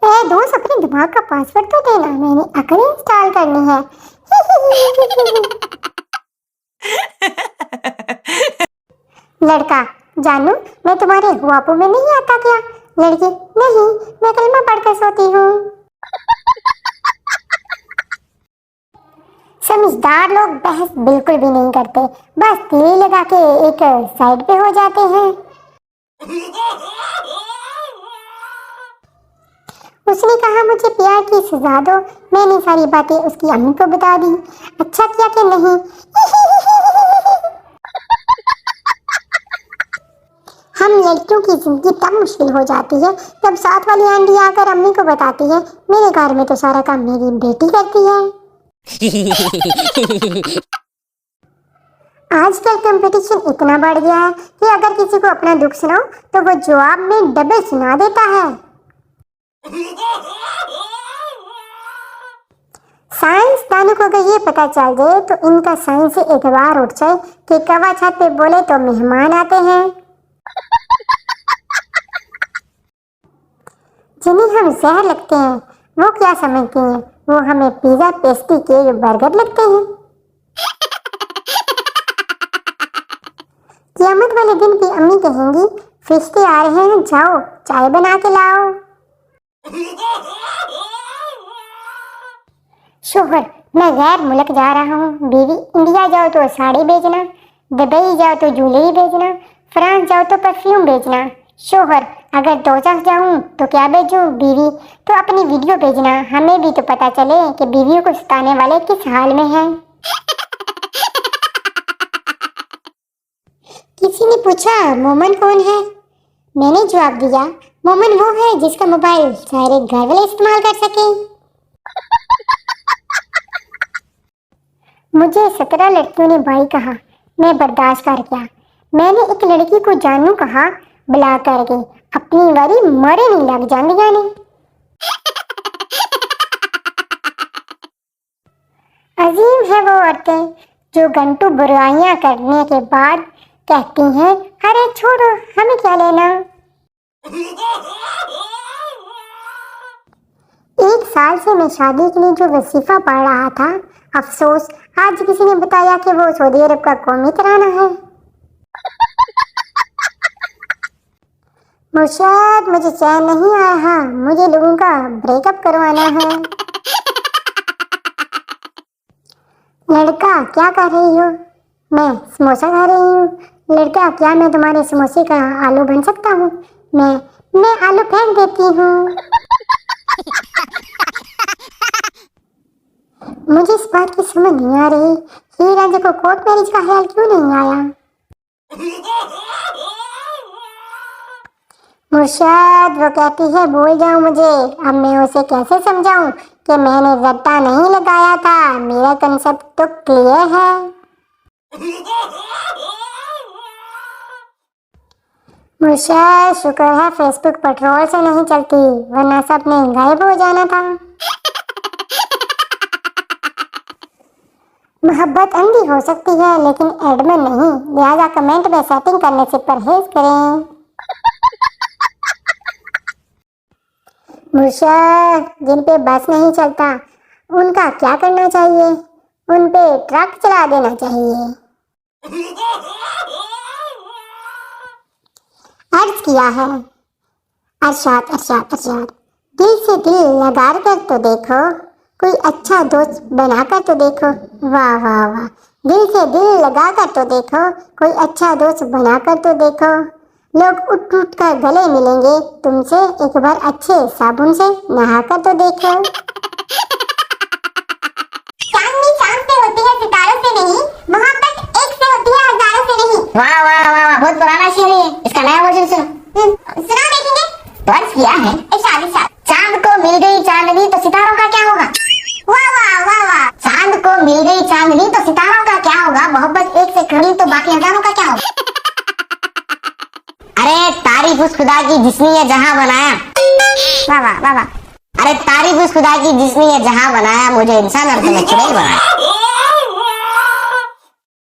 दोस्त अपने दिमाग का पासवर्ड तो देना, मैंने अकल इंस्टॉल करनी है। लड़का, जानू मैं तुम्हारे ख्वाबों में नहीं आता क्या? लड़की, नहीं, मैं कलमा पढ़कर सोती हूँ। समझदार लोग बहस बिल्कुल भी नहीं करते, बस तीली लगा के एक साइड पे हो जाते हैं। उसने कहा मुझे प्यार की सजा दो, मैंने सारी बातें उसकी अम्मी को बता दी। अच्छा किया कि नहीं। हम लड़कियों की जिंदगी तब मुश्किल हो जाती है जब साथ वाली आंटी आकर अम्मी को बताती है मेरे घर में तो सारा काम मेरी बेटी करती है। आजकल कंपटीशन इतना बढ़ गया है कि अगर किसी को अपना दुख सुनाओ तो वो जवाब में डबल सुना देता है। साइंसदानों को अगर ये पता चल जाए तो इनका साइंस से एतबार उठ जाए कि कौवा छत पे बोले तो मेहमान आते हैं। जिन्हें हम जहर लगते हैं वो क्या समझते हैं, वो हमें पिज्जा, पेस्ट्री, केक, बर्गर लगते हैं। क़यामत वाले दिन भी अम्मी कहेंगी फरिश्ते आ रहे हैं, जाओ चाय बना के लाओ। शोहर, मैं गैर मुल्क जा रहा हूँ। बीवी, इंडिया जाओ तो साड़ी भेजना, दुबई जाओ तो ज्वेलरी भेजना, फ्रांस जाओ तो परफ्यूम भेजना। शोहर, अगर दोज़ख जाऊं तो क्या भेजूं? बीवी, तो अपनी वीडियो भेजना, हमें भी तो पता चले कि बीवियों को सताने वाले किस हाल में हैं। किसी ने पूछा मोमन कौन है? मैंने जवाब दिया मोमन वो है जिसका मोबाइल सारे घर वाले इस्तेमाल कर सके। मुझे 17 लड़कियों ने भाई कहा, मैं बर्दाश्त कर गया। मैंने एक लड़की को जानू कहा, बुला कर गई, अपनी बारी मरे नहीं लग जाने जाने। अजीब है वो औरतें जो घंटों बुराइयां करने के बाद कहती हैं अरे छोड़ो हमें क्या लेना। एक साल से मैं शादी के लिए जो वजीफा पढ़ रहा था, अफसोस आज किसी ने बताया कि वो सऊदी अरब का कौमी तराना है। मुर्शद, मुझे चैन नहीं आ रहा, मुझे लोगों का ब्रेकअप करवाना है। लड़का, क्या कर रही हो? मैं समोसा खा रही हूँ। लड़का, क्या मैं तुम्हारे समोसे का आलू बन सकता हूँ? मैं आलू फेंक देती हूँ। मुझे इस बात की समझ नहीं आ रही, हीर रांझा को कोर्ट मैरिज का ख्याल क्यों नहीं आया? मुर्शद, वो कहती है भूल जाओ मुझे। अब मैं उसे कैसे समझाऊं कि मैंने रट्टा नहीं लगाया था, मेरा कंसेप्ट तो क्लियर है। मुर्शद, शुक्र है फेसबुक पेट्रोल से नहीं चलती, वरना सब ने गायब हो जाना था। मोहब्बत अंधी हो सकती है लेकिन एडमिन नहीं, लिहाजा कमेंट में सेटिंग करने से परहेज करें। मुर्शद, जिन पे बस नहीं चलता उनका क्या करना चाहिए? उन पे ट्रक चला देना चाहिए। अर्ज किया है अरशाद, अरशाद, अरशाद, दिल से दिल लगा कर तो देखो, कोई अच्छा दोस्त बनाकर तो देखो। वाह वाह वाह, दिल से दिल लगा कर तो देखो, कोई अच्छा दोस्त बनाकर तो देखो। लोग उठ उठ कर गले मिलेंगे तुमसे, एक बार अच्छे साबुन से नहाकर तो देखो। चांदनी चांद से होती है सितारों से नहीं, मोहब्बत एक से होती है हजारों से नहीं। वाह वाह वाह वाह, बहुत पुराना शेर है, इसका नया वर्जन सुना देखेंगे। तो अर्ज किया है चांद को मिल गई चांदनी तो सितारों का क्या होगा? वाह वाह वाह वाह, चांद को मिल गई चांदनी तो सितारों का क्या होगा? मोहब्बत एक से खड़ी तो बाकी हजारों का क्या होगा? अरे तारीफ उस खुदा की जिसने ये जहां बनाया। वाह वाह वाह वाह, अरे तारीफ उस खुदा की जिसने ये जहां बनाया, मुझे इंसान और तुम्हें चुड़ैल बनाया।